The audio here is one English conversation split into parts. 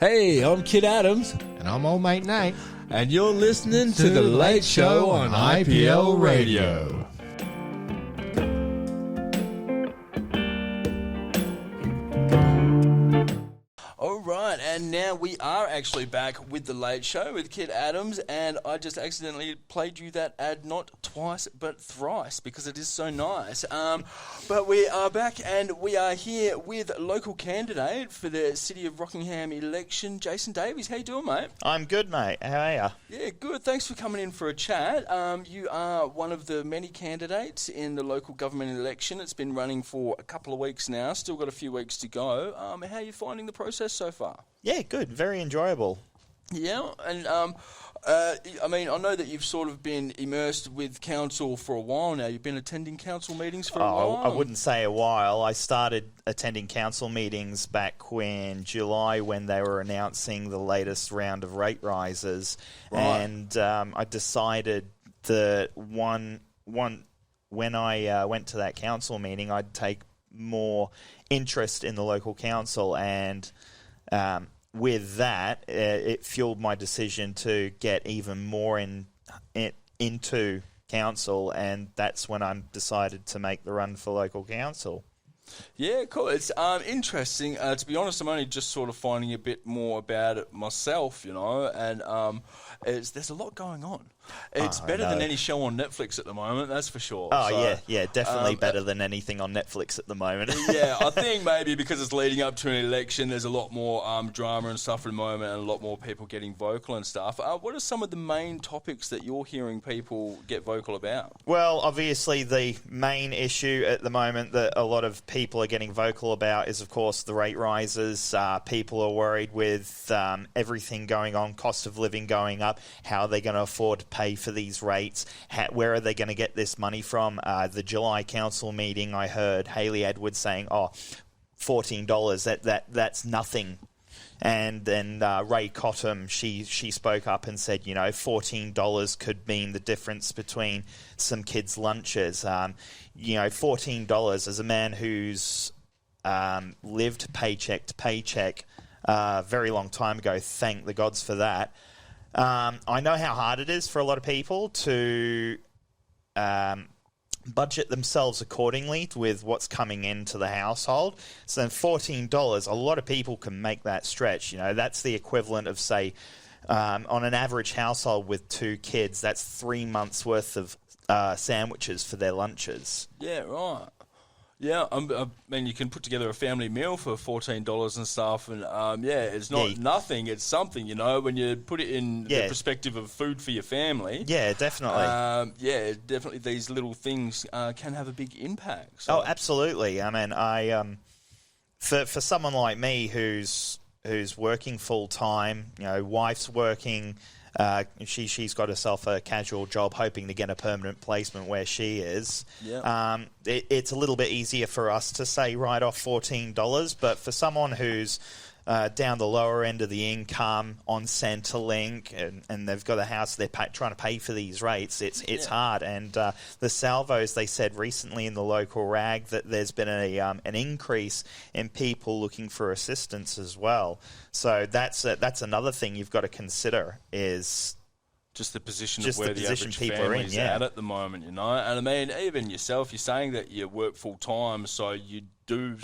Hey, I'm Kitt Adams. And I'm old mate Nate. And you're listening to The Late Show on IPL Radio. All right, and now we are actually back with The Late Show with Kitt Adams, and I just accidentally played you that ad not twice but thrice because it is so nice. But we are back, and we are here with local candidate for the City of Rockingham election, Jason Davies. How you doing, mate? I'm good, mate. How are you? Yeah, good. Thanks for coming in for a chat. You are one of the many candidates in the local government election. It's been running for a couple of weeks now. Still got a few weeks to go. How are you finding the process so far? Yeah, good. Very enjoyable. Yeah, and I mean, I know that you've sort of been immersed with council for a while now. You've been attending council meetings for a while? I wouldn't say a while. I started attending council meetings back in July when they were announcing the latest round of rate rises. Right. And I decided that when I went to that council meeting, I'd take more interest in the local council, and with that, it fueled my decision to get even more into council, and that's when I decided to make the run for local council. Yeah, cool. It's interesting. To be honest, I'm only just sort of finding a bit more about it myself, you know, and there's a lot going on. It's better than any show on Netflix at the moment, that's for sure. Oh, so, yeah, definitely better than anything on Netflix at the moment. Yeah, I think maybe because it's leading up to an election, there's a lot more drama and stuff at the moment, and a lot more people getting vocal and stuff. What are some of the main topics that you're hearing people get vocal about? Well, obviously the main issue at the moment that a lot of people are getting vocal about is, of course, the rate rises. People are worried with everything going on, cost of living going up. How are they going to afford to pay for these rates? Where are they going to get this money from? The July council meeting, I heard Hayley Edwards saying, $14, that's nothing. And then Ray Cottam, she spoke up and said, you know, $14 could mean the difference between some kids' lunches. You know, $14 as a man who's lived paycheck to paycheck a very long time ago, thank the gods for that. I know how hard it is for a lot of people to budget themselves accordingly with what's coming into the household. So $14, a lot of people can make that stretch. You know, that's the equivalent of, say, on an average household with 2 kids, that's 3 months worth of sandwiches for their lunches. Yeah, right. Yeah, I mean, you can put together a family meal for $14 and stuff, and it's not nothing, it's something, you know, when you put it in the perspective of food for your family. Yeah, definitely. Definitely these little things can have a big impact. So. Oh, absolutely. I mean, for someone like me who's working full-time, you know, wife's working. She's got herself a casual job, hoping to get a permanent placement where she is. Yeah. It's a little bit easier for us to say write off $14, but for someone who's down the lower end of the income on Centrelink and they've got a house they're trying to pay for these rates, it's hard. And the salvos, they said recently in the local rag that there's been an increase in people looking for assistance as well. So that's another thing you've got to consider is just the position of where the average family's at the moment, you know. And I mean, even yourself, you're saying that you work full time, so you do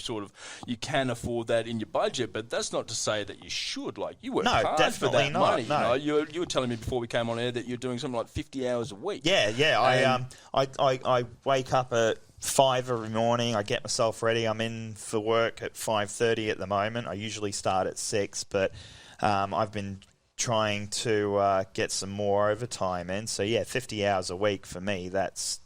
you can afford that in your budget, but that's not to say that you should. Like, you work hard for that money. No. You know, you were telling me before we came on air that you're doing something like 50 hours a week. Yeah. I wake up at 5 every morning. I get myself ready. I'm in for work at 5:30 at the moment. I usually start at 6, but I've been trying to get some more overtime in. So 50 hours a week for me, that's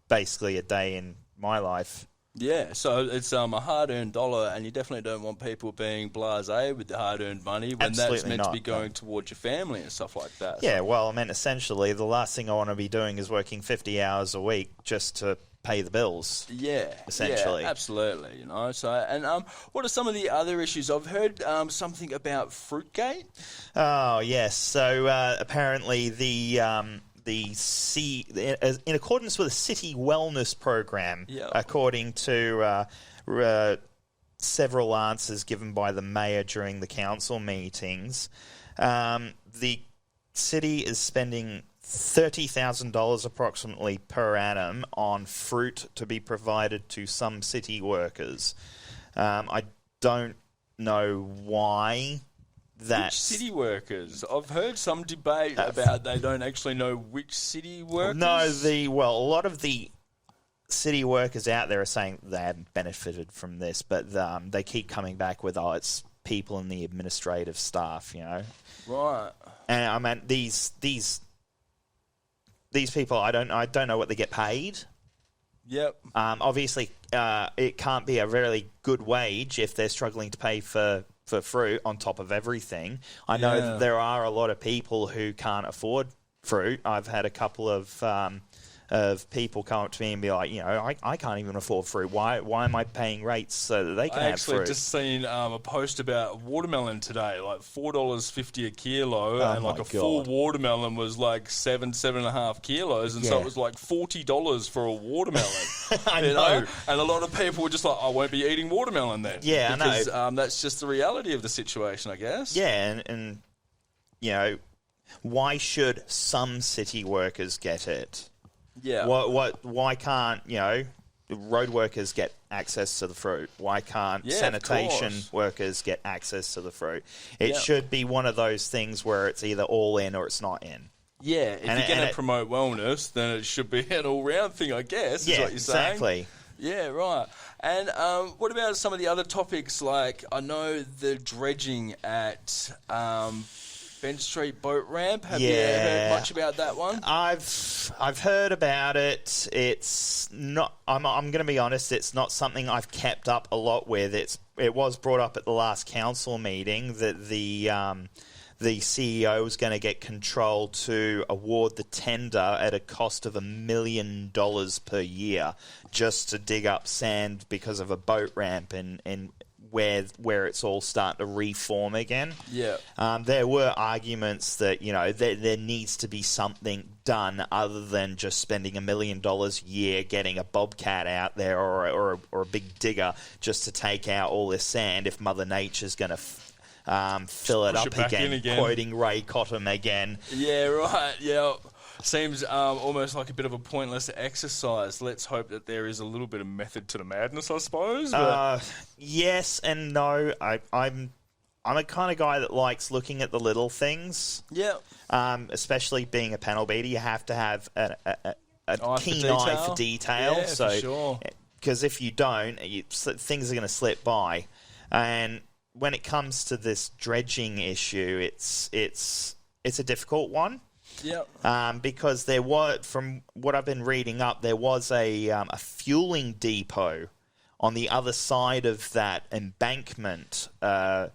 basically a day in my life. Yeah, so it's a hard-earned dollar, and you definitely don't want people being blasé with the hard-earned money when that's meant to be going towards your family and stuff like that. Yeah, well, I mean, essentially, the last thing I want to be doing is working 50 hours a week just to pay the bills. Yeah, essentially. Yeah, absolutely. You know. So, and what are some of the other issues? I've heard something about Fruitgate. Oh yes. So apparently in accordance with a city wellness program, according to several answers given by the mayor during the council meetings. The city is spending $30,000 approximately per annum on fruit to be provided to some city workers. I don't know why Which city workers? I've heard some debate about they don't actually know which city workers. No, a lot of the city workers out there are saying they haven't benefited from this, but they keep coming back with, it's people in the administrative staff, Right. And I mean, these people, I don't know what they get paid. Yep. Obviously, it can't be a really good wage if they're struggling to pay for fruit on top of everything. I know that there are a lot of people who can't afford fruit. I've had a couple of people come up to me and be like, I can't even afford fruit. Why am I paying rates so that they can have fruit? I actually just seen a post about watermelon today, like $4.50 a kilo, and like full watermelon was like 7.5 kilos, and so it was like $40 for a watermelon. I know. And a lot of people were just like, I won't be eating watermelon then. Yeah, because, I know. That's just the reality of the situation, I guess. Yeah, and why should some city workers get it? Yeah. Why can't, road workers get access to the fruit? Why can't sanitation workers get access to the fruit? It should be one of those things where it's either all in or it's not in. Yeah, if you're going to promote wellness, then it should be an all-round thing, I guess, is what you're saying. Exactly. Yeah, right. And what about some of the other topics? Like, I know the dredging at Bench Street boat ramp. Have you heard much about that one? I've heard about it. It's not. I'm going to be honest. It's not something I've kept up a lot with. It was brought up at the last council meeting that the CEO was going to get control to award the tender at a cost of $1 million per year just to dig up sand because of a boat ramp and where it's all starting to reform again. Yeah. There were arguments that, there needs to be something done other than just spending $1 million a year getting a bobcat out there or a big digger just to take out all this sand if Mother Nature's going to fill it up again, quoting Ray Cottam again. Yeah, right, yeah. Seems almost like a bit of a pointless exercise. Let's hope that there is a little bit of method to the madness, I suppose. Yes and no. I'm a kind of guy that likes looking at the little things. Yeah. Especially being a panel beater, you have to have a keen eye for detail. Yeah, for sure. Because if you don't, things are going to slip by. And when it comes to this dredging issue, it's a difficult one. Yeah. Because there was, from what I've been reading up, there was a fueling depot on the other side of that embankment. I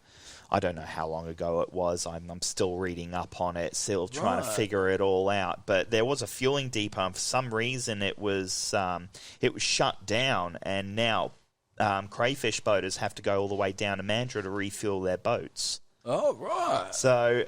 don't know how long ago it was. I'm still reading up on it, still trying to figure it all out. But there was a fueling depot, and for some reason it was shut down, and now crayfish boaters have to go all the way down to Mandurah to refuel their boats. Oh, right. So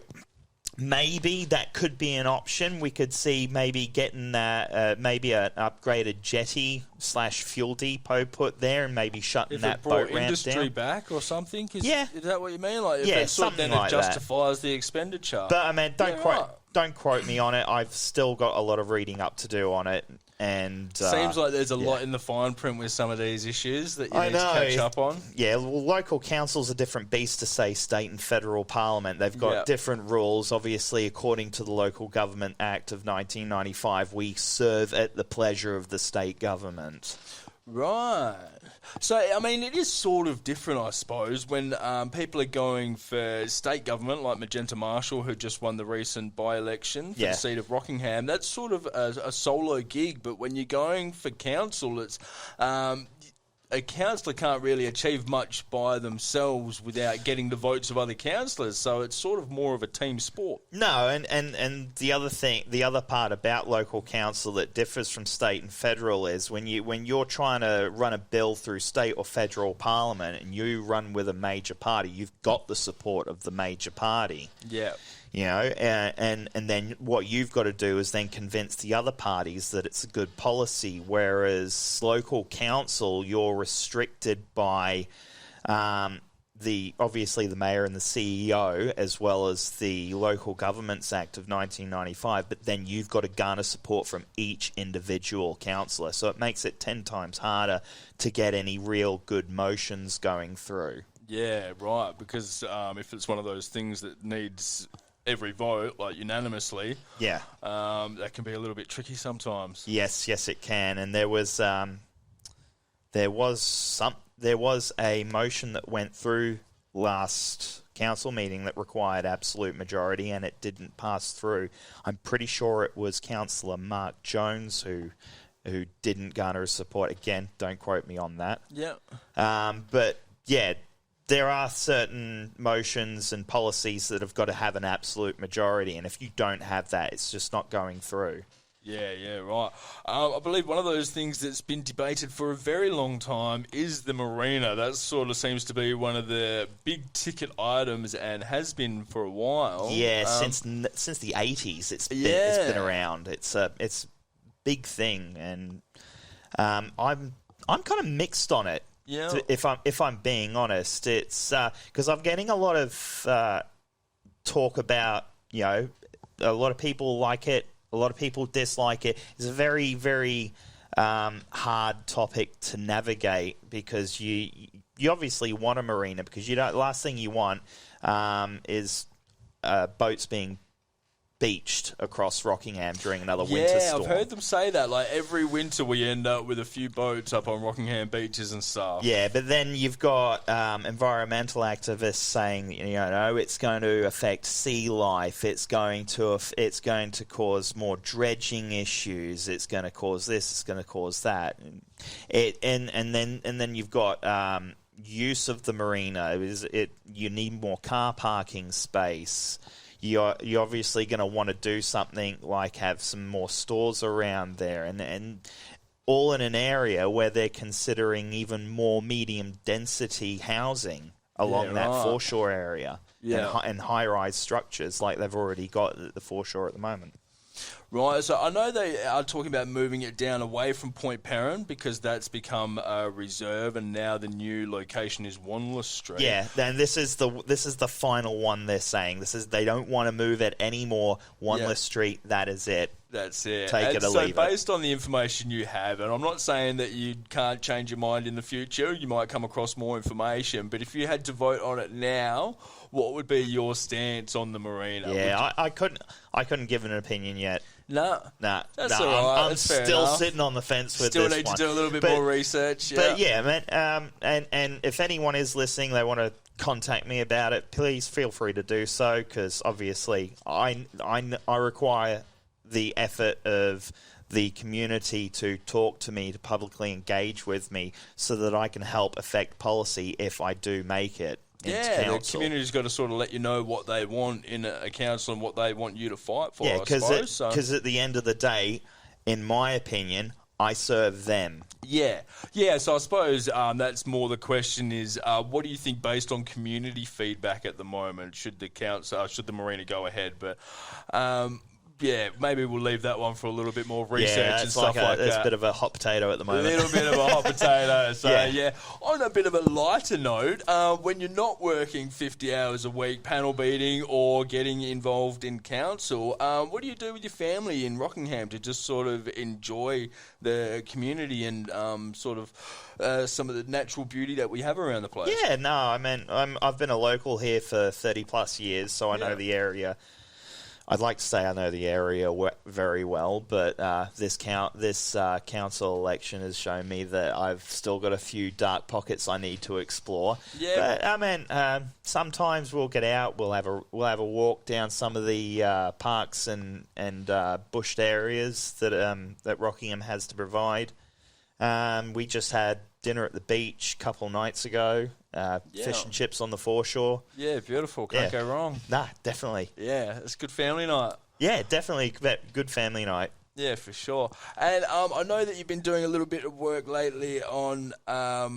maybe that could be an option. We could see maybe getting maybe an upgraded jetty / fuel depot put there, and maybe shutting that boat ramp down. Industry back or something? Is that what you mean? Like, something like that. Then it justifies the expenditure. But I mean, don't quote me on it. I've still got a lot of reading up to do on it. And seems like there's a lot in the fine print with some of these issues that you need to catch up on. Yeah, well, local council's a different beast to, say, state and federal parliament. They've got different rules. Obviously, according to the Local Government Act of 1995, we serve at the pleasure of the state government. Right. So, I mean, it is sort of different, I suppose, when people are going for state government, like Magenta Marshall, who just won the recent by-election for the seat of Rockingham. That's sort of a solo gig, but when you're going for council, it's a councillor can't really achieve much by themselves without getting the votes of other councillors, so it's sort of more of a team sport. No, and the other part about local council that differs from state and federal is when you're trying to run a bill through state or federal parliament and you run with a major party, you've got the support of the major party. Yeah. And then what you've got to do is then convince the other parties that it's a good policy, whereas local council, you're restricted by Obviously the mayor and the CEO, as well as the Local Governments Act of 1995, but then you've got to garner support from each individual councillor. So it makes it 10 times harder to get any real good motions going through. Yeah, right, because if it's one of those things that needs every vote, like unanimously, that can be a little bit tricky sometimes. Yes, it can. And there was a motion that went through last council meeting that required absolute majority, and it didn't pass through. I'm pretty sure it was Councillor Mark Jones who didn't garner his support. Again, don't quote me on that. Yeah. But yeah, there are certain motions and policies that have got to have an absolute majority, and if you don't have that, it's just not going through. Yeah, right. I believe one of those things that's been debated for a very long time is the Marina. That sort of seems to be one of the big ticket items and has been for a while. Yeah, since the 80s, it's been around. It's a big thing, and I'm kind of mixed on it. Yeah. If I'm being honest, it's because I'm getting a lot of talk about, a lot of people like it, a lot of people dislike it. It's a very, very hard topic to navigate because you obviously want a marina because last thing you want is boats being beached across Rockingham during another winter storm. Yeah, I've heard them say that. Like every winter we end up with a few boats up on Rockingham beaches and stuff. Yeah, but then you've got environmental activists saying, it's going to affect sea life. It's going to cause more dredging issues. It's going to cause this. It's going to cause that. And then you've got use of the marina. You need more car parking space. You're obviously going to want to do something like have some more stores around there and all in an area where they're considering even more medium density housing along that foreshore area and high-rise structures like they've already got at the foreshore at the moment. Right, so I know they are talking about moving it down away from Point Perrin because that's become a reserve, and now the new location is Wanless Street. Yeah, then this is the final one they're saying. They don't want to move it anymore. Wanless Street, that is it. That's it. Take it or leave it. So based on the information you have, and I'm not saying that you can't change your mind in the future, you might come across more information, but if you had to vote on it now, what would be your stance on the marina? Yeah, I couldn't give an opinion yet. Nah. That's all right. I'm still sitting on the fence with this one. Still need to do a little bit more research. But yeah, man, and if anyone is listening, they want to contact me about it, please feel free to do so, because obviously I require the effort of the community to talk to me, to publicly engage with me, so that I can help affect policy if I do make it. The community's got to sort of let you know what they want in a council and what they want you to fight for, I suppose. Because at the end of the day, in my opinion, I serve them. Yeah. So I suppose that's more the question is, what do you think based on community feedback at the moment? Should the marina go ahead? But maybe we'll leave that one for a little bit more research and stuff like that. It's a bit of a hot potato at the moment. A little bit of a hot potato. So, on a bit of a lighter note, when you're not working 50 hours a week, panel beating or getting involved in council, what do you do with your family in Rockingham to just sort of enjoy the community and some of the natural beauty that we have around the place? Yeah, no, I mean, I've been a local here for 30 plus years, so I know the area. I'd like to say I know the area very well, but this council election has shown me that I've still got a few dark pockets I need to explore. Yeah, but I mean, sometimes we'll get out, we'll have a walk down some of the parks and bushed areas that Rockingham has to provide. We just had dinner at the beach a couple nights ago. Fish and chips on the foreshore. Yeah, beautiful. Can't go wrong. Nah, definitely. Yeah, it's a good family night. Yeah, definitely good family night. Yeah, for sure. And I know that you've been doing a little bit of work lately on a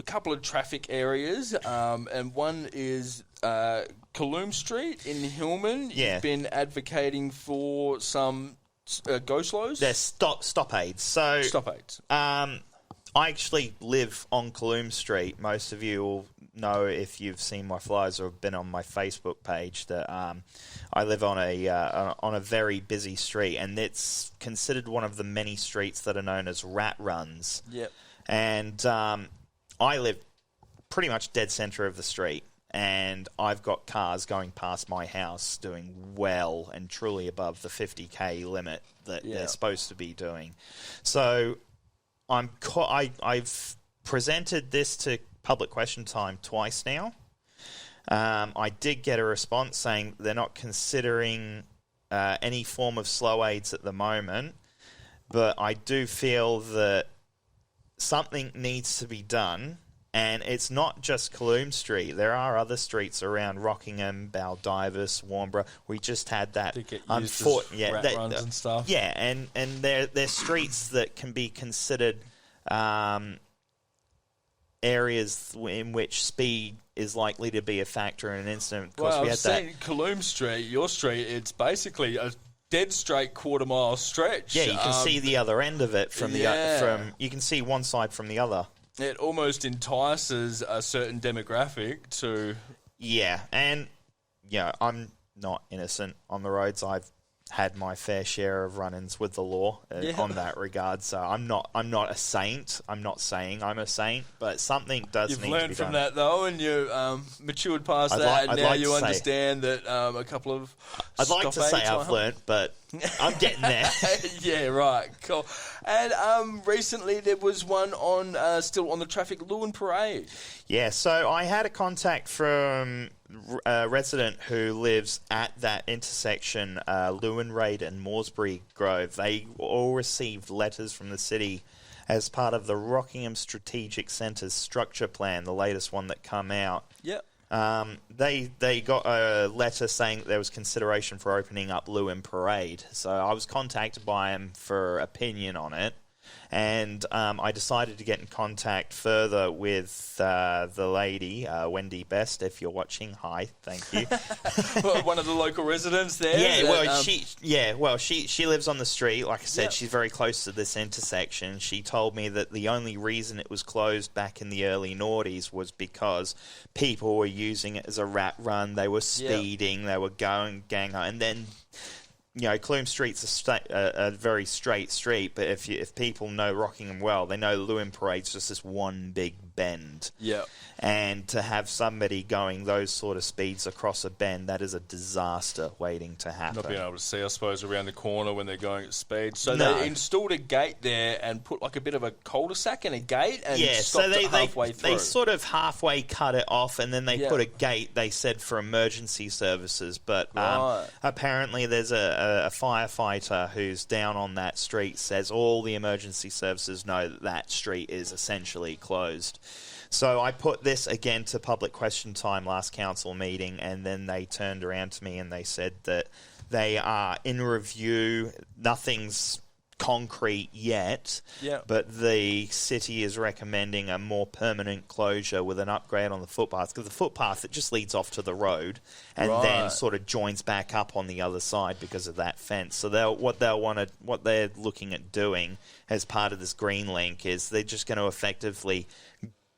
couple of traffic areas, and one is Kaloum Street in Hillman. Yeah. You've been advocating for some go-slows? They're stop aids. Stop aids. I actually live on Kaloum Street. Most of you will know if you've seen my flyers or been on my Facebook page that I live on a very busy street, and it's considered one of the many streets that are known as rat runs. Yep. And I live pretty much dead centre of the street, and I've got cars going past my house doing well and truly above the 50k limit that they're supposed to be doing. So I've presented this to public question time twice now. I did get a response saying they're not considering any form of slow aids at the moment, but I do feel that something needs to be done, and it's not just Coloom Street. There are other streets around Rockingham, Baldivis, Warnbro. We just had that. Rat runs and stuff. Yeah, and they're streets that can be considered areas in which speed is likely to be a factor in an incident. Of course, well, I've seen Coloom Street, your street, it's basically a dead straight quarter-mile stretch. Yeah, you can see the other end of it from you can see one side from the other. It almost entices a certain demographic to... Yeah, and I'm not innocent on the roads. I've had my fair share of run-ins with the law on that regard. So I'm not a saint. I'm not saying I'm a saint, but something does need to be done. You've learned from that, though, and you matured past that, and now you understand that a couple of... I'd like to say I've learned, but I'm getting there. Yeah, right, cool. And recently there was one on still on the traffic, Lewin Parade. Yeah, so I had a contact from a resident who lives at that intersection, Lewin Raid and Moresbury Grove. They all received letters from the city as part of the Rockingham Strategic Centre's structure plan, the latest one that come out. Yep. They got a letter saying that there was consideration for opening up Lewin Parade. So I was contacted by him for opinion on it. And I decided to get in contact further with the lady, Wendy Best. If you're watching, hi, thank you. One of the local residents there. She lives on the street. Like I said, she's very close to this intersection. She told me that the only reason it was closed back in the early noughties was because people were using it as a rat run. They were speeding. They were going gang, and then. Coloom Street's a very straight street, but if people know Rockingham well, they know Lewin Parade's just this one big bend. Yeah. And to have somebody going those sort of speeds across a bend, that is a disaster waiting to happen. Not being able to see, I suppose, around the corner when they're going at speed. So they installed a gate there and put like a bit of a cul-de-sac and a gate and stopped it halfway through. They sort of halfway cut it off, and then they put a gate, they said, for emergency services. But apparently there's a firefighter who's down on that street, says all the emergency services know that street is essentially closed. So I put this again to public question time last council meeting, and then they turned around to me and they said that they are in review. Nothing's concrete yet, but the city is recommending a more permanent closure with an upgrade on the footpath, because the footpath, it just leads off to the road and then sort of joins back up on the other side because of that fence. So what they're looking at doing as part of this green link is they're just going to effectively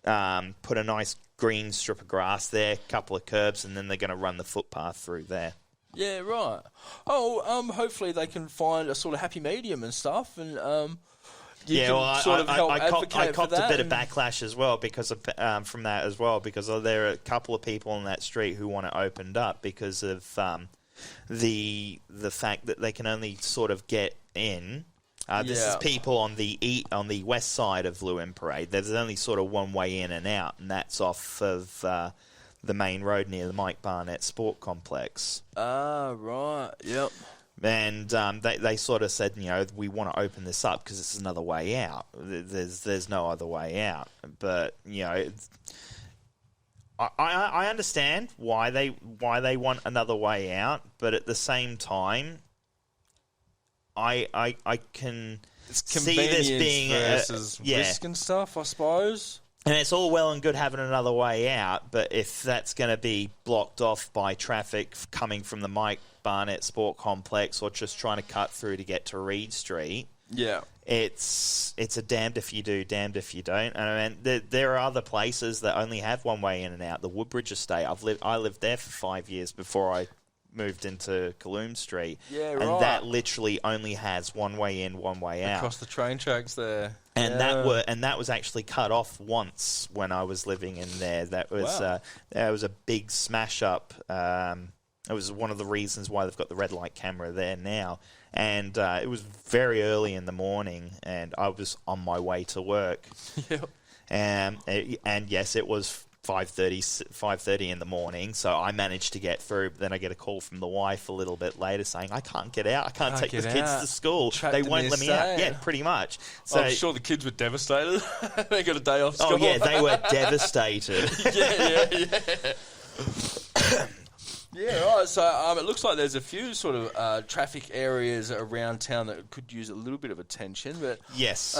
put a nice green strip of grass there, a couple of curbs, and then they're going to run the footpath through there. Yeah, right. Hopefully they can find a sort of happy medium and stuff, and I copped a bit of backlash as well because of, from that as well, because there are a couple of people on that street who want it opened up because of the fact that they can only sort of get in. This is people on the west side of Lewin Parade. There's only sort of one way in and out, and that's off of the main road near the Mike Barnett Sport Complex. Ah, right. Yep. And they sort of said, we want to open this up because it's another way out. There's no other way out. But I understand why they want another way out, but at the same time, I can see this being versus risk and stuff, I suppose. And it's all well and good having another way out, but if that's going to be blocked off by traffic coming from the Mike Barnett Sport Complex or just trying to cut through to get to Reed Street, Yeah. It's a damned if you do, damned if you don't. And I mean, there are other places that only have one way in and out. The Woodbridge Estate, I lived there for 5 years before I moved into Kaloom Street. Yeah, and right. that literally only has one way in, one way out. Across the train tracks there. And that was actually cut off once when I was living in there. That was a big smash up. It was one of the reasons why they've got the red light camera there now. And it was very early in the morning, and I was on my way to work. Yep. And yes, it was 5:30 in the morning, so I managed to get through. But then I get a call from the wife a little bit later saying, I can't get out. I can't take the kids to school. They won't let me out. Yeah, pretty much. So I'm sure the kids were devastated. They got a day off school. Oh, yeah, they were devastated. Yeah. Yeah, right. So it looks like there's a few sort of traffic areas around town that could use a little bit of attention. But yes.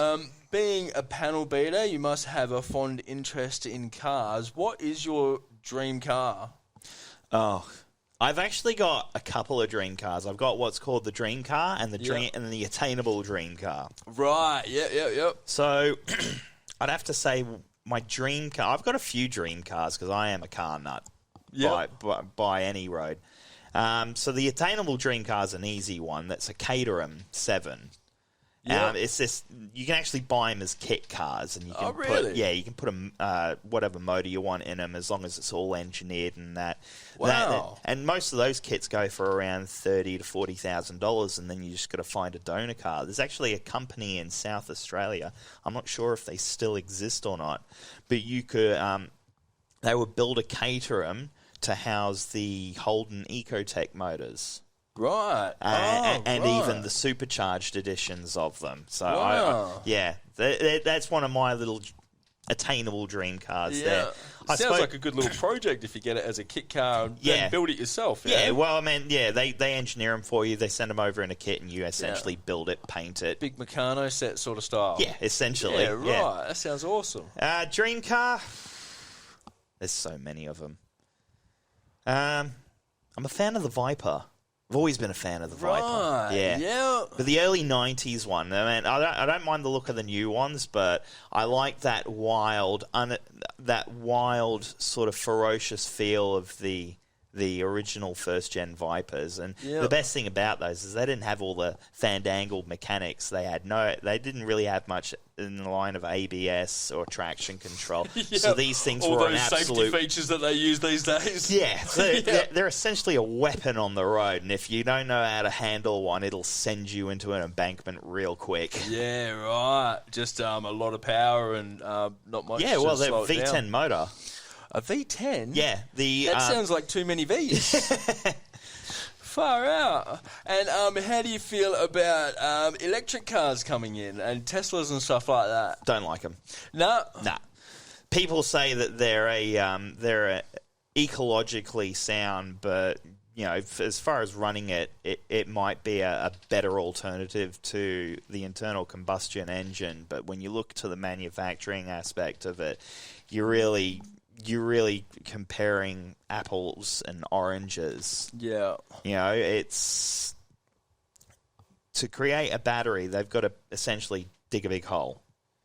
Being a panel beater, you must have a fond interest in cars. What is your dream car? Oh, I've actually got a couple of dream cars. I've got what's called the dream car and the attainable dream car. Right. Yep. So I'd have to say my dream car. I've got a few dream cars because I am a car nut. By any road. So the attainable dream car is an easy one. That's a Caterham 7. It's this. You can actually buy them as kit cars, and you can you can put whatever motor you want in them as long as it's all engineered and that. Wow. And most of those kits go for around $30,000 to $40,000, and then you just got to find a donor car. There's actually a company in South Australia. I'm not sure if they still exist or not, but you could. They would build a Caterham to house the Holden Ecotech motors. Right. And even the supercharged editions of them. So, that's one of my little attainable dream cars there. Sounds like a good little project if you get it as a kit car and then build it yourself. Yeah, well, I mean, they engineer them for you. They send them over in a kit and you essentially build it, paint it. Big Meccano set sort of style. Yeah, essentially. Yeah, right. Yeah. That sounds awesome. Dream car? There's so many of them. I'm a fan of the Viper. I've always been a fan of the Viper. Right. Yeah. But the early 90s one, I mean, I don't mind the look of the new ones, but I like that wild sort of ferocious feel of the original first-gen Vipers. And the best thing about those is they didn't have all the fandangled mechanics. They didn't really have much in the line of ABS or traction control. So these things all were an those absolute... safety features that they use these days. Yeah, so they're essentially a weapon on the road, and if you don't know how to handle one, it'll send you into an embankment real quick. Yeah, right. Just a lot of power and not much. Yeah, well, they're V10 motor. A V10? Yeah. That sounds like too many Vs. Far out. And how do you feel about electric cars coming in and Teslas and stuff like that? Don't like them. No? Nah. People say that they're ecologically sound, but as far as running it might be a better alternative to the internal combustion engine. But when you look to the manufacturing aspect of it, you're really comparing apples and oranges. Yeah. It's to create a battery, they've got to essentially dig a big hole,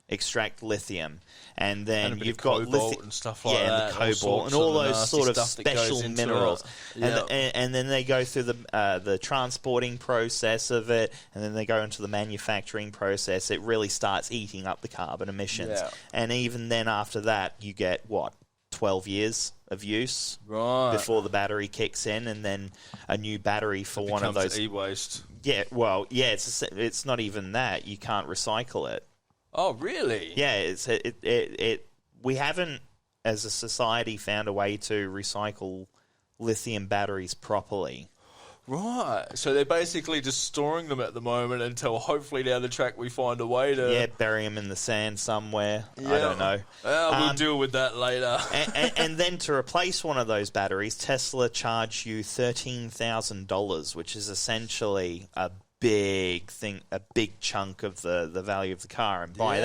extract lithium, and then you've got cobalt and stuff like that. Yeah, and the cobalt and all those sort of special minerals. Yeah. And then they go through the transporting process of it, and then they go into the manufacturing process. It really starts eating up the carbon emissions. Yeah. And even then after that, you get, 12 years of use before the battery kicks in, and then a new battery for one of those e-waste. Yeah, it's not even that. You can't recycle it. Oh, really? Yeah, we haven't as a society found a way to recycle lithium batteries properly. Right. So they're basically just storing them at the moment until hopefully down the track we find a way to... Yeah, bury them in the sand somewhere. Yeah. I don't know. We'll deal with that later. and then to replace one of those batteries, Tesla charge you $13,000, which is essentially a big thing, a big chunk of the value of the car. And by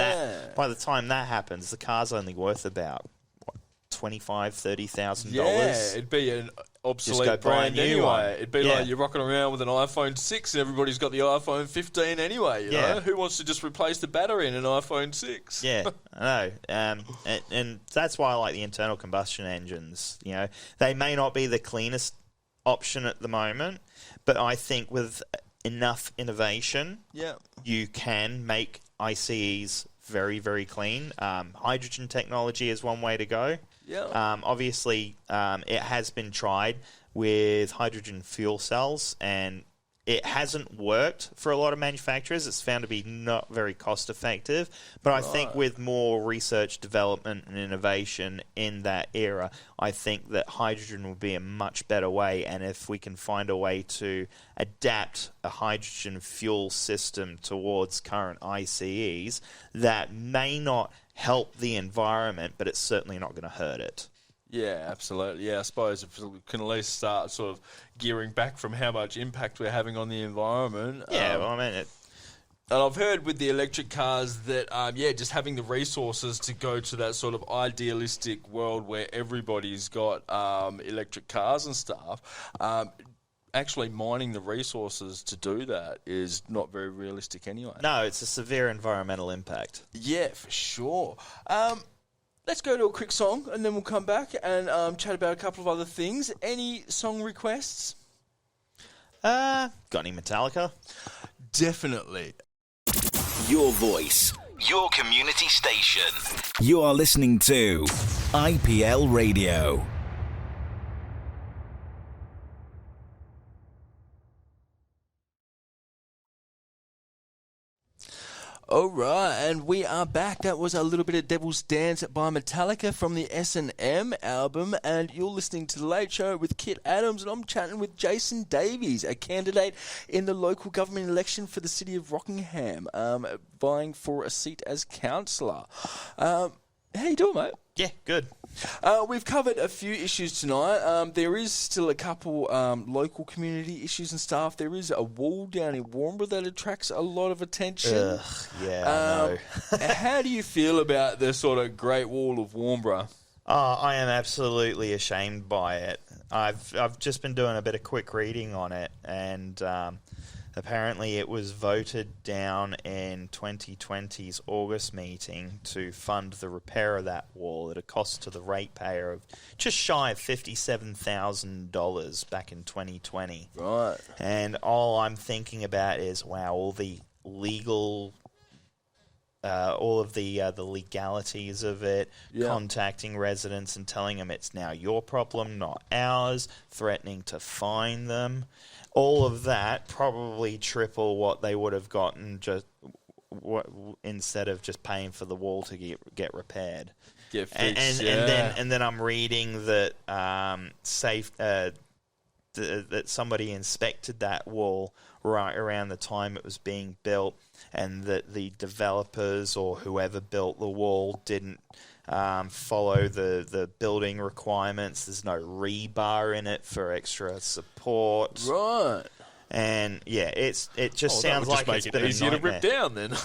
the time that happens, the car's only worth about $25,000, $30,000. Yeah, it'd be an obsolete brand anyway. It'd be like you're rocking around with an iPhone 6 and everybody's got the iPhone 15 anyway, you know? Who wants to just replace the battery in an iPhone 6? Yeah, I know. And that's why I like the internal combustion engines. You know, they may not be the cleanest option at the moment, but I think with enough innovation, you can make ICEs very, very clean. Hydrogen technology is one way to go. Obviously, it has been tried with hydrogen fuel cells, and it hasn't worked for a lot of manufacturers. It's found to be not very cost effective. But I think with more research, development, and innovation in that era, I think that hydrogen will be a much better way. And if we can find a way to adapt a hydrogen fuel system towards current ICEs, that may not help the environment, but it's certainly not going to hurt it. Yeah, absolutely. Yeah, I suppose if we can at least start sort of gearing back from how much impact we're having on the environment. Yeah, well, I mean, and I've heard with the electric cars that, just having the resources to go to that sort of idealistic world where everybody's got electric cars and stuff, actually mining the resources to do that is not very realistic anyway. No, it's a severe environmental impact. Yeah, for sure. Let's go to a quick song, and then we'll come back and chat about a couple of other things. Any song requests? Got any Metallica? Definitely. Your voice, your community station. You are listening to IPL Radio. All right, and we are back. That was a little bit of Devil's Dance by Metallica from the S&M album, and you're listening to The Late Show with Kitt Adams, and I'm chatting with Jason Davies, a candidate in the local government election for the city of Rockingham, vying for a seat as councillor. How you doing, mate? Yeah, good. We've covered a few issues tonight. There is still a couple local community issues and stuff. There is a wall down in Warnbro that attracts a lot of attention. I know. How do you feel about the sort of Great Wall of Warnbro? I am absolutely ashamed by it. I've just been doing a bit of quick reading on it, and apparently it was voted down in 2020's August meeting to fund the repair of that wall at a cost to the ratepayer of just shy of $57,000 back in 2020. Right. And all I'm thinking about is, wow, all the legal... all of the legalities of it, contacting residents and telling them it's now your problem, not ours, threatening to fine them. All of that probably triple what they would have gotten instead of just paying for the wall to get repaired. Get fixed, and then I'm reading that that somebody inspected that wall right around the time it was being built, and that the developers or whoever built the wall didn't follow the building requirements. There's no rebar in it for extra support. Right. And yeah, it just sounds like it's been easier to rip down then.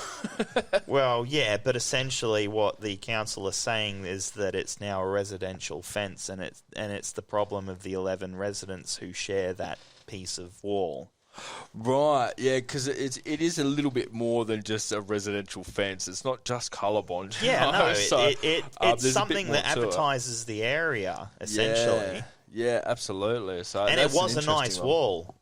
Well, yeah, but essentially what the council is saying is that it's now a residential fence, and it's the problem of the 11 residents who share that piece of wall. Right, yeah, because it is a little bit more than just a residential fence. It's not just colour bond. Yeah, no, so, it's something that advertises the area, essentially. Yeah, absolutely. So and it was a nice wall.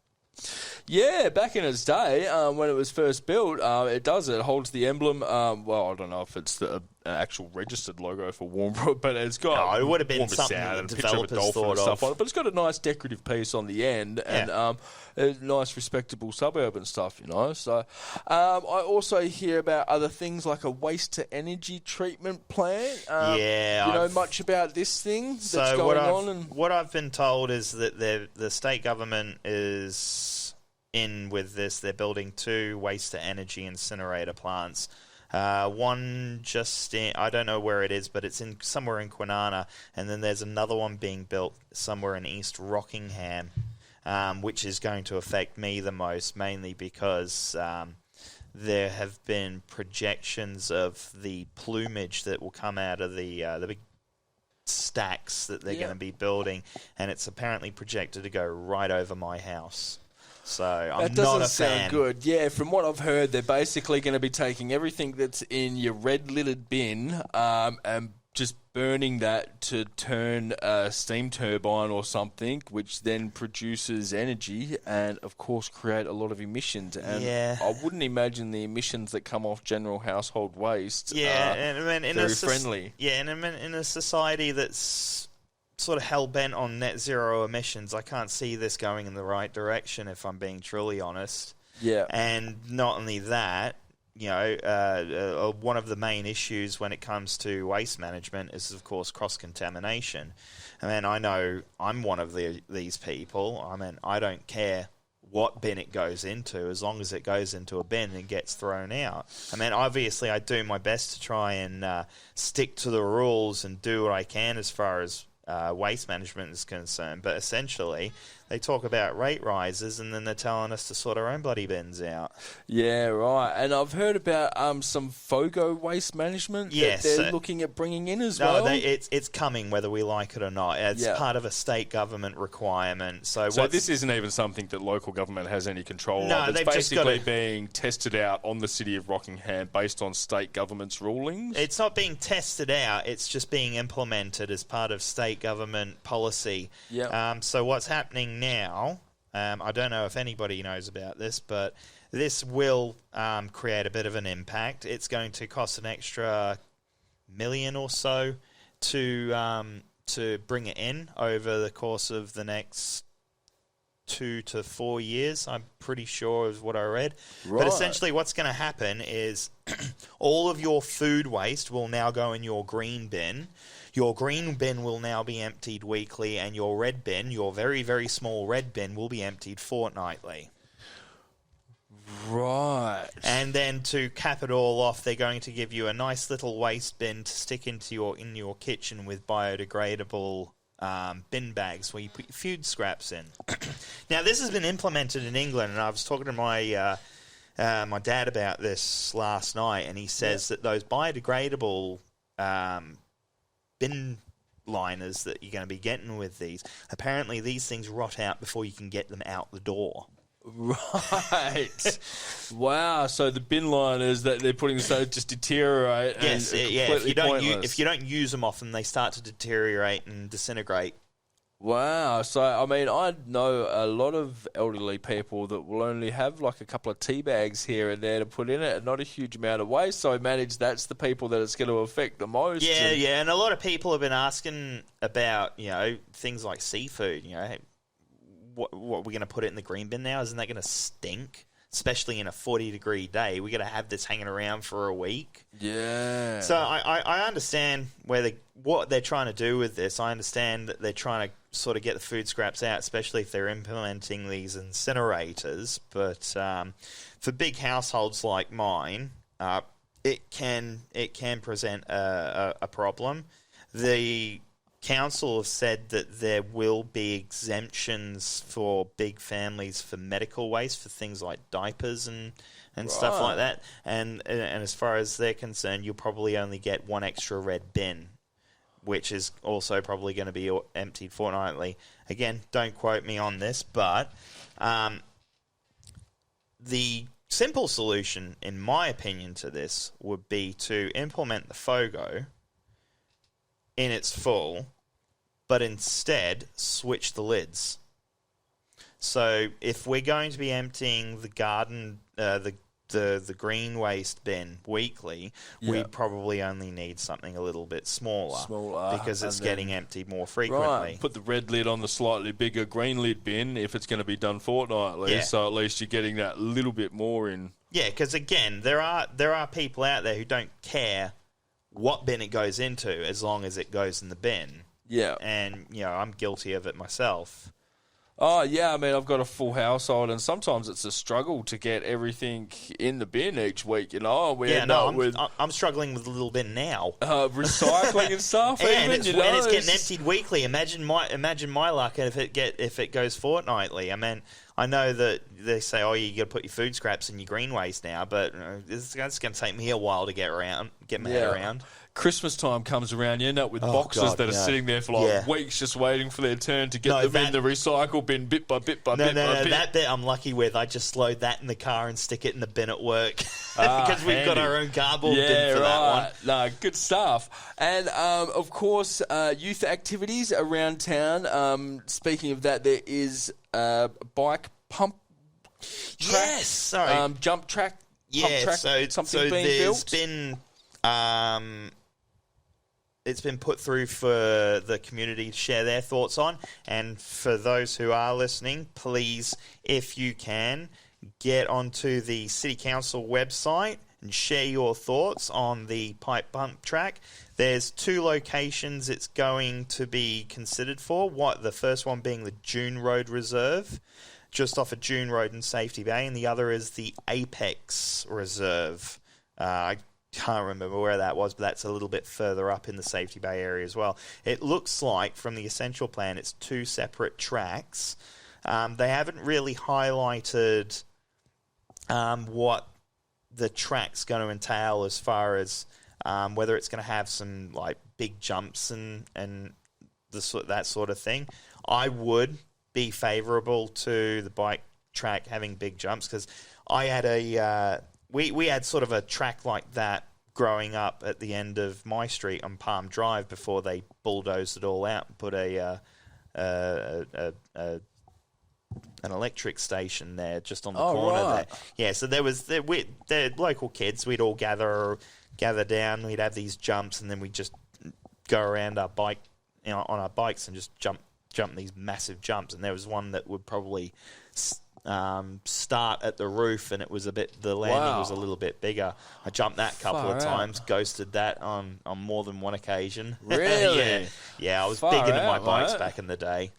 Yeah, back in its day, when it was first built, it holds the emblem. Well, I don't know if it's the actual registered logo for Warnbro, but it's got it would have been something that the developers thought of. But it's got a nice decorative piece on the end, and a nice, respectable suburban stuff, you know. So I also hear about other things like a waste-to-energy treatment plant. You know much about this thing that's going on? What I've been told is that the state government is in with this. They're building 2 waste-to-energy incinerator plants. One just I don't know where it is, but it's somewhere in Kwinana, and then there's another one being built somewhere in East Rockingham, which is going to affect me the most, mainly because there have been projections of the plumage that will come out of the big stacks that they're going to be building, and it's apparently projected to go right over my house. So I'm that doesn't not a fan. sound good. Yeah, from what I've heard, they're basically going to be taking everything that's in your red littered bin and just burning that to turn a steam turbine or something, which then produces energy and, of course, create a lot of emissions. And I wouldn't imagine the emissions that come off general household waste and I mean, very friendly. Yeah, and I mean, in a society that's sort of hell-bent on net zero emissions, I can't see this going in the right direction, if I'm being truly honest. Yeah. And not only that, you know, one of the main issues when it comes to waste management is, of course, cross-contamination. I mean, I know I'm one of these people. I mean, I don't care what bin it goes into, as long as it goes into a bin and gets thrown out. I mean, obviously, I do my best to try and stick to the rules and do what I can as far as waste management is concerned, but essentially they talk about rate rises and then they're telling us to sort our own bloody bins out. Yeah, right. And I've heard about some FOGO waste management that they're looking at bringing in as well. No, it's coming whether we like it or not. It's part of a state government requirement. So this isn't even something that local government has any control of. It's basically being tested out on the city of Rockingham based on state government's rulings. It's not being tested out. It's just being implemented as part of state government policy. Yep. So what's happening now, I don't know if anybody knows about this, but this will create a bit of an impact. It's going to cost an extra $1 million or so to bring it in over the course of the next 2 to 4 years, I'm pretty sure is what I read. Right. But essentially what's going to happen is all of your food waste will now go in your green bin. Your green bin will now be emptied weekly, and your red bin, your very, very small red bin, will be emptied fortnightly. Right. And then to cap it all off, they're going to give you a nice little waste bin to stick into your kitchen with biodegradable bin bags where you put your food scraps in. Now, this has been implemented in England, and I was talking to my dad about this last night, and he says that those biodegradable bin liners that you're going to be getting with these, apparently these things rot out before you can get them out the door. Right. Wow. So the bin liners that they're putting aside just deteriorate. Yes. And If you don't use them often, they start to deteriorate and disintegrate. Wow. So, I mean, I know a lot of elderly people that will only have like a couple of tea bags here and there to put in it and not a huge amount of waste. So I manage that's the people that it's going to affect the most. Yeah. And a lot of people have been asking about, things like seafood. What we're going to put it in the green bin now? Isn't that going to stink? Especially in a 40-degree day. We're going to have this hanging around for a week. Yeah. So I understand what they're trying to do with this. I understand that they're trying to sort of get the food scraps out, especially if they're implementing these incinerators. But for big households like mine, it can present a problem. The council have said that there will be exemptions for big families for medical waste, for things like diapers and stuff like that. And as far as they're concerned, you'll probably only get one extra red bin, which is also probably going to be emptied fortnightly. Again, don't quote me on this, but the simple solution, in my opinion, to this would be to implement the FOGO in its full, but instead switch the lids. So if we're going to be emptying the garden, the green waste bin weekly, we probably only need something a little bit smaller because it's getting emptied more frequently. Right. Put the red lid on the slightly bigger green lid bin if it's going to be done fortnightly, so at least you're getting that little bit more in. Yeah, because again, there are people out there who don't care what bin it goes into as long as it goes in the bin. Yeah. And, I'm guilty of it myself. Oh, yeah, I mean, I've got a full household, and sometimes it's a struggle to get everything in the bin each week, I'm struggling with a little bin now. Recycling and stuff, and it's getting emptied weekly. Imagine my luck if it goes fortnightly. I mean, I know that they say, oh, you got to put your food scraps in your green waste now, but it's going to take me a while to get my head around. Christmas time comes around, you end up with boxes that are sitting there for weeks just waiting for their turn to get them in the recycle bin bit by bit by bit. No, that bit I'm lucky with. I just load that in the car and stick it in the bin at work because we've got our own cardboard bin for that one. No, good stuff. And, of course, youth activities around town. Speaking of that, there is bike pump track. Yes, sorry. Jump track. Yeah, pump track, something being built. It's been put through for the community to share their thoughts on. And for those who are listening, please, if you can, get onto the City Council website and share your thoughts on the pipe pump track. There's 2 locations it's going to be considered for. The first one being the June Road Reserve, just off of June Road in Safety Bay, and the other is the Apex Reserve. I can't remember where that was, but that's a little bit further up in the Safety Bay area as well. It looks like, from the essential plan, it's 2 separate tracks. They haven't really highlighted what the track's going to entail as far as whether it's going to have some like big jumps and that sort of thing. I would be favourable to the bike track having big jumps because I had we had sort of a track like that growing up at the end of my street on Palm Drive before they bulldozed it all out and put an electric station there just on the corner there. Yeah, so there was the local kids. We'd all gather down. We'd have these jumps, and then we'd just go around our bike, on our bikes and just jump these massive jumps. And there was one that would probably start at the roof, and the landing was a little bit bigger. I jumped that a couple of times, ghosted that on more than one occasion. Really? Yeah, I was big into my bikes back in the day.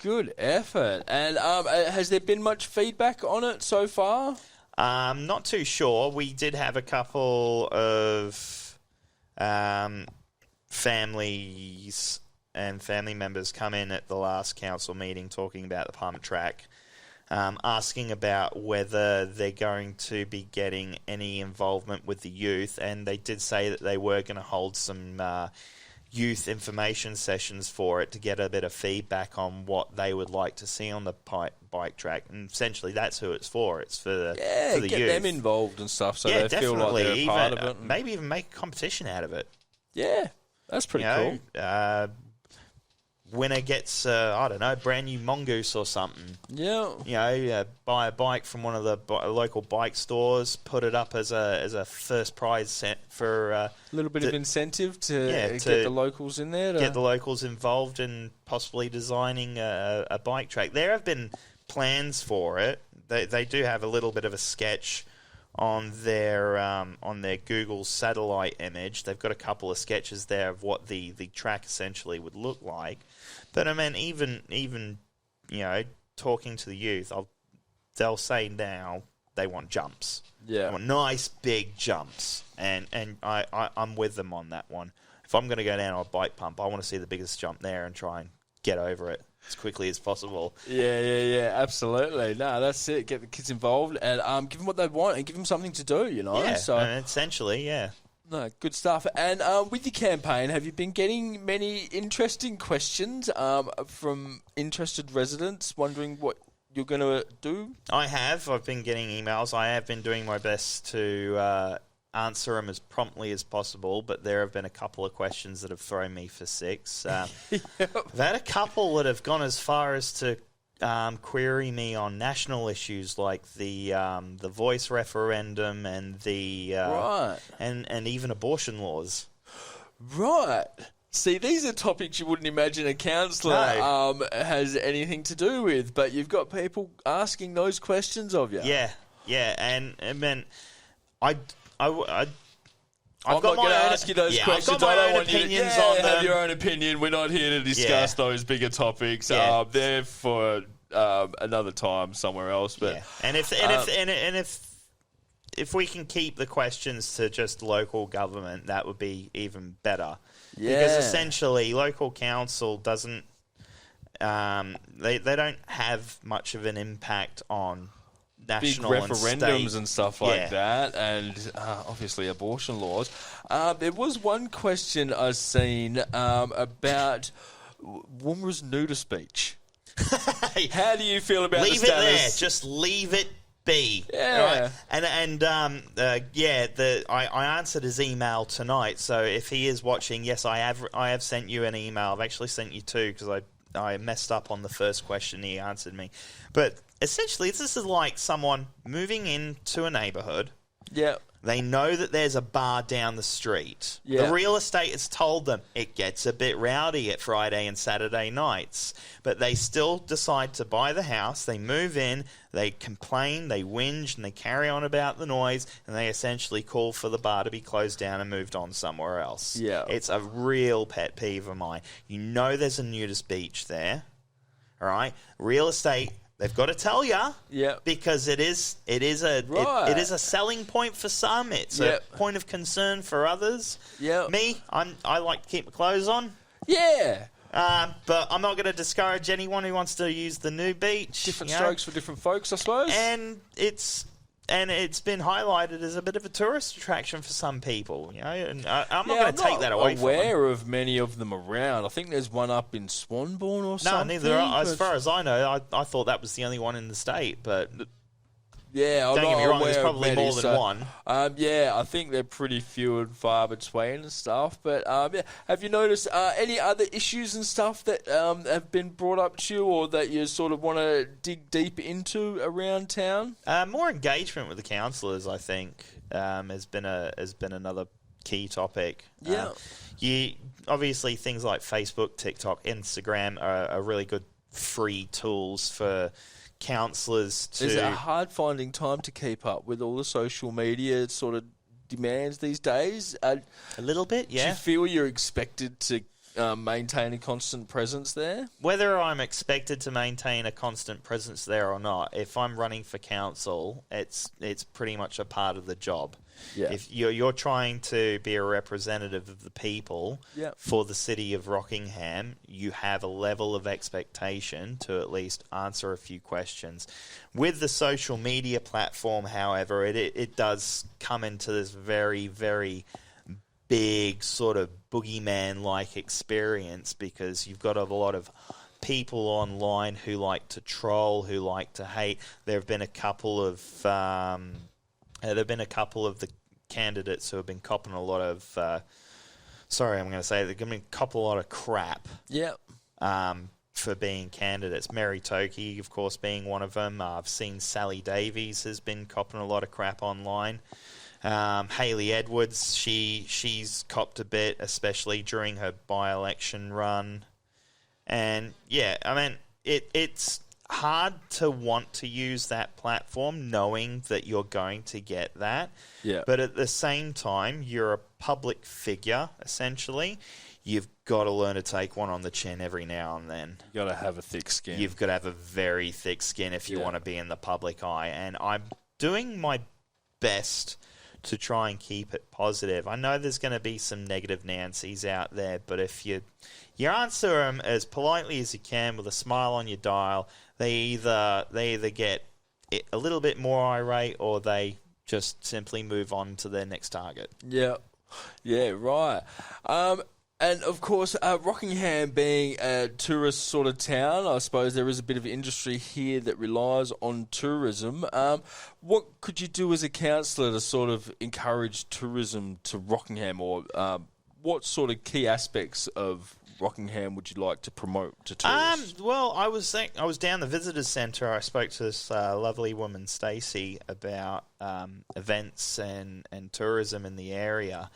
Good effort. And has there been much feedback on it so far? Not too sure. We did have a couple of families and family members come in at the last council meeting talking about the pump track, asking about whether they're going to be getting any involvement with the youth, and they did say that they were going to hold some youth information sessions for it to get a bit of feedback on what they would like to see on the bike track. And essentially that's who it's for. It's for the get youth. Them involved and stuff so they feel like they're a part of it. Maybe even make a competition out of it. Yeah, that's pretty cool. Winner gets, brand new mongoose or something. Yeah. Buy a bike from one of the local bike stores, put it up as a first prize set for a little bit of incentive to get the locals in there. Get the locals involved in possibly designing a bike track. There have been plans for it. They do have a little bit of a sketch on their Google satellite image. They've got a couple of sketches there of what the track essentially would look like. But I mean, even talking to the youth, they'll say now they want jumps. Yeah, they want nice big jumps, and I'm with them on that one. If I'm going to go down on a bike pump, I want to see the biggest jump there and try and get over it as quickly as possible. Yeah, absolutely. No, that's it. Get the kids involved and give them what they want and give them something to do, Yeah, so essentially, yeah. No, good stuff. And with your campaign, have you been getting many interesting questions from interested residents wondering what you're going to do? I have. I've been getting emails. I have been doing my best to answer them as promptly as possible, but there have been a couple of questions that have thrown me for six. Yep. I've had a couple that have gone as far as to query me on national issues like the voice referendum and the and even abortion laws. Right. See, these are topics you wouldn't imagine a councillor has anything to do with, but you've got people asking those questions of you. Yeah, and I mean, I'm not going to ask you those questions. I don't want you to have your own opinion. We're not here to discuss those bigger topics. Yeah. They're for another time somewhere else. But and if we can keep the questions to just local government, that would be even better. Yeah. Because essentially, local council doesn't. they don't have much of an impact on national big and referendums state. and stuff like that, and obviously abortion laws. There was one question I seen about Woomera's nudist beach. How do you feel about Leave the it status? there. Just leave it be. Yeah. Right? I answered his email tonight. So if he is watching, yes, I have sent you an email. I've actually sent you two because I messed up on the first question he answered me. But essentially, this is like someone moving into a neighbourhood. Yeah. They know that there's a bar down the street. Yeah. The real estate has told them it gets a bit rowdy at Friday and Saturday nights. But they still decide to buy the house. They move in, they complain, they whinge, and they carry on about the noise, and they essentially call for the bar to be closed down and moved on somewhere else. Yeah. It's a real pet peeve of mine. You know there's a nudist beach there. All right? Real estate... They've got to tell you, because it is a selling point for some. It's a point of concern for others. Yeah, I like to keep my clothes on. Yeah, but I'm not going to discourage anyone who wants to use the new beach. Different strokes for different folks, I suppose. And it's been highlighted as a bit of a tourist attraction for some people, and I'm not going to take that away from them. I'm aware of many of them around. I think there's one up in Swanbourne or something. No, neither. As far as I know, I thought that was the only one in the state, but... Yeah, don't get me wrong, there's probably more than one. I think they're pretty few and far between and stuff. But have you noticed any other issues and stuff that have been brought up to you, or that you sort of want to dig deep into around town? More engagement with the councillors, I think, has been another key topic. Yeah, obviously things like Facebook, TikTok, Instagram are really good free tools for councillors to... Is it hard finding time to keep up with all the social media sort of demands these days? A little bit, yeah. Do you feel you're expected to maintain a constant presence there? Whether I'm expected to maintain a constant presence there or not, if I'm running for council, it's pretty much a part of the job. Yeah. If you're trying to be a representative of the people for the city of Rockingham, you have a level of expectation to at least answer a few questions. With the social media platform, however, it does come into this very, very big sort of boogeyman-like experience, because you've got a lot of people online who like to troll, who like to hate. There have been a couple of the candidates who have been copping a lot of they've been copping a lot of crap. For being candidates. Mary Toki, of course, being one of them. I've seen Sally Davies has been copping a lot of crap online. Hayley Edwards, she's copped a bit, especially during her by-election run. And it's hard to want to use that platform knowing that you're going to get that. Yeah. But at the same time, you're a public figure, essentially. You've got to learn to take one on the chin every now and then. You've got to have a thick skin. You've got to have a very thick skin if you want to be in the public eye. And I'm doing my best to try and keep it positive. I know there's going to be some negative Nancys out there, but if you answer them as politely as you can with a smile on your dial, they either get a little bit more irate, or they just simply move on to their next target. Yeah, right. And of course, Rockingham being a tourist sort of town, I suppose there is a bit of industry here that relies on tourism. What could you do as a councillor to sort of encourage tourism to Rockingham, or what sort of key aspects of Rockingham would you like to promote to tourists? Well, I was down the visitors centre. I spoke to this lovely woman, Stacey, about events and tourism in the area.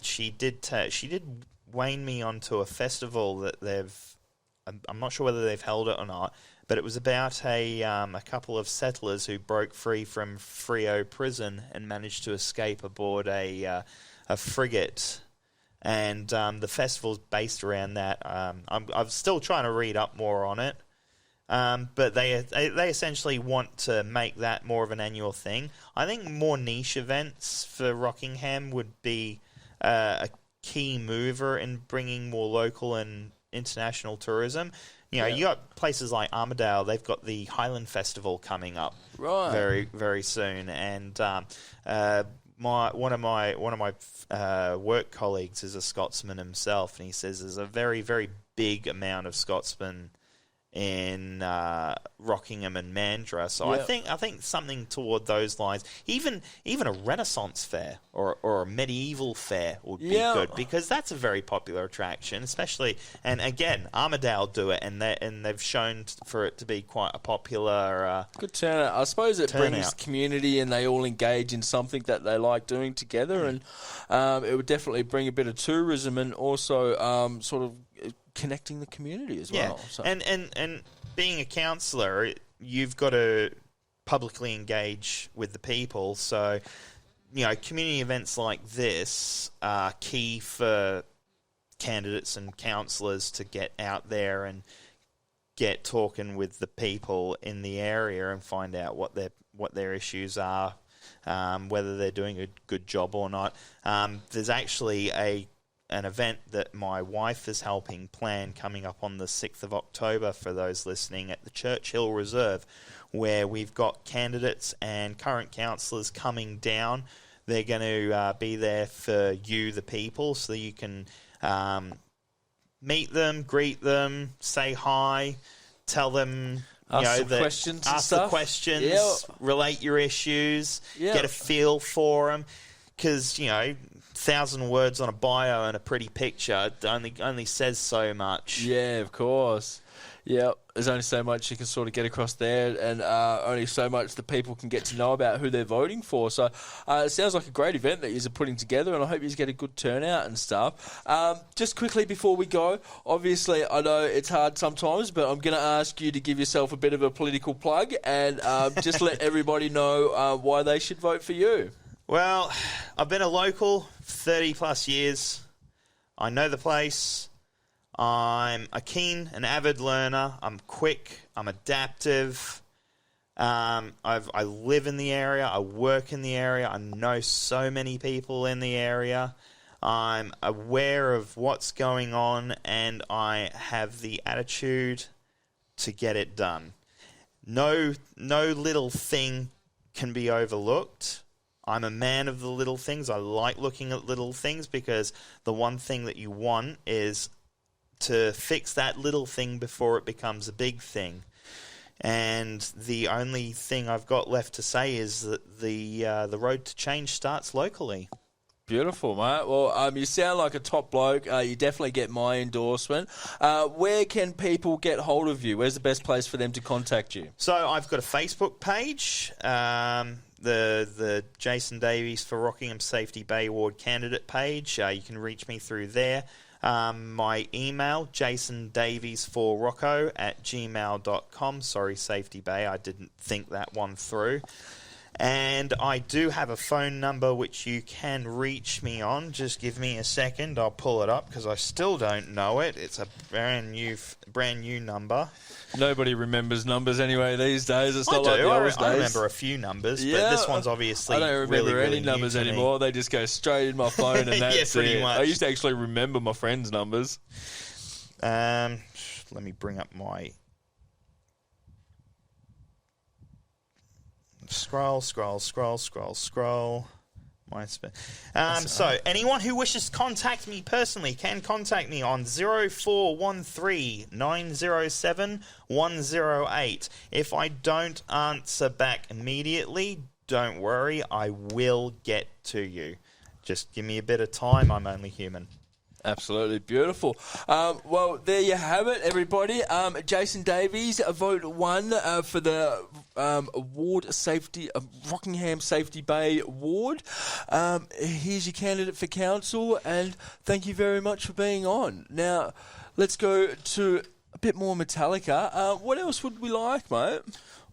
She did wane me onto a festival that I'm not sure whether they've held it or not, but it was about a couple of settlers who broke free from Freo prison and managed to escape aboard a frigate. And the festival's based around that. I'm still trying to read up more on it. But they essentially want to make that more of an annual thing. I think more niche events for Rockingham would be a key mover in bringing more local and international tourism. You know, you got places like Armidale. They've got the Highland Festival coming up very, very soon. And one of my work colleagues is a Scotsman himself, and he says there's a very, very big amount of Scotsmen in Rockingham and Mandurah. So I think something toward those lines. Even a Renaissance fair or a medieval fair would be good, because that's a very popular attraction, especially. And again, Armidale do it, and they've shown for it to be quite a popular good turnout. I suppose it brings community, and they all engage in something that they like doing together, and it would definitely bring a bit of tourism and also sort of connecting the community as well. So. And being a councillor, you've got to publicly engage with the people. So, you know, community events like this are key for candidates and councillors to get out there and get talking with the people in the area and find out what their issues are, whether they're doing a good job or not. There's actually an event that my wife is helping plan coming up on the 6th of October for those listening at the Churchill Reserve, where we've got candidates and current councillors coming down. They're going to be there for you, the people, so you can meet them, greet them, say hi, tell them... Ask the questions, relate your issues, get a feel for them. Because, you know, 1,000 words on a bio and a pretty picture only says so much. Yeah, of course. Yeah, there's only so much you can sort of get across there, and only so much the people can get to know about who they're voting for. So it sounds like a great event that you're putting together, and I hope you get a good turnout and stuff. Just quickly before we go, obviously I know it's hard sometimes, but I'm going to ask you to give yourself a bit of a political plug and just let everybody know why they should vote for you. Well, I've been a local for 30 plus years. I know the place. I'm a keen and avid learner. I'm quick. I'm adaptive. I live in the area. I work in the area. I know so many people in the area. I'm aware of what's going on, and I have the attitude to get it done. No little thing can be overlooked. I'm a man of the little things. I like looking at little things, because the one thing that you want is to fix that little thing before it becomes a big thing. And the only thing I've got left to say is that the road to change starts locally. Beautiful, mate. Well, you sound like a top bloke. You definitely get my endorsement. Where can people get hold of you? Where's the best place for them to contact you? So I've got a Facebook page, the Jason Davies for Rockingham Safety Bay Award candidate page. You can reach me through there. My email, jasondaviesforrocco@gmail.com. Sorry, Safety Bay, I didn't think that one through. And I do have a phone number which you can reach me on. Just give me a second. I'll pull it up because I still don't know it. It's a brand new number. Nobody remembers numbers anyway these days. It's not like the old days. I remember a few numbers, but this one's obviously I don't remember really any numbers anymore. They just go straight in my phone, and that's pretty much. I used to actually remember my friends' numbers. Let me bring up my... Scroll. So anyone who wishes to contact me personally can contact me on 0413 907 108. If I don't answer back immediately, don't worry, I will get to you. Just give me a bit of time, I'm only human. Absolutely beautiful. Well, there you have it, everybody. Jason Davies, vote 1 for the award safety, Rockingham Safety Bay Award. Here's your candidate for council, and thank you very much for being on. Now, let's go to a bit more Metallica. What else would we like, mate?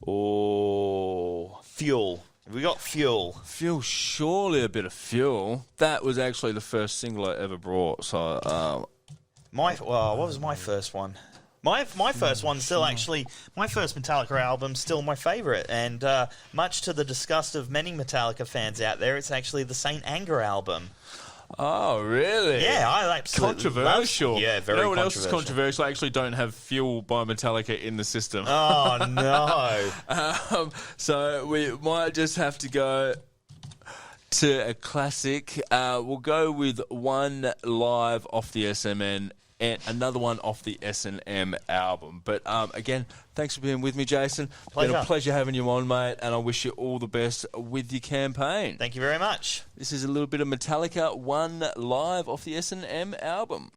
Oh, fuel. Have we got fuel? Fuel, surely a bit of fuel. That was actually the first single I ever brought. So, what was my first one? My first one's still actually my first Metallica album, still my favourite, and much to the disgust of many Metallica fans out there, it's actually the Saint Anger album. Oh, really? Yeah, I absolutely controversial. Yeah, very You know what else controversial. is controversial? I actually don't have Fuel by Metallica in the system. Oh, no. So we might just have to go to a classic. We'll go with one live off the SMN and another one off the S&M album. But again, thanks for being with me, Jason. Pleasure. Been a pleasure having you on, mate, and I wish you all the best with your campaign. Thank you very much. This is a little bit of Metallica, one live off the S&M album.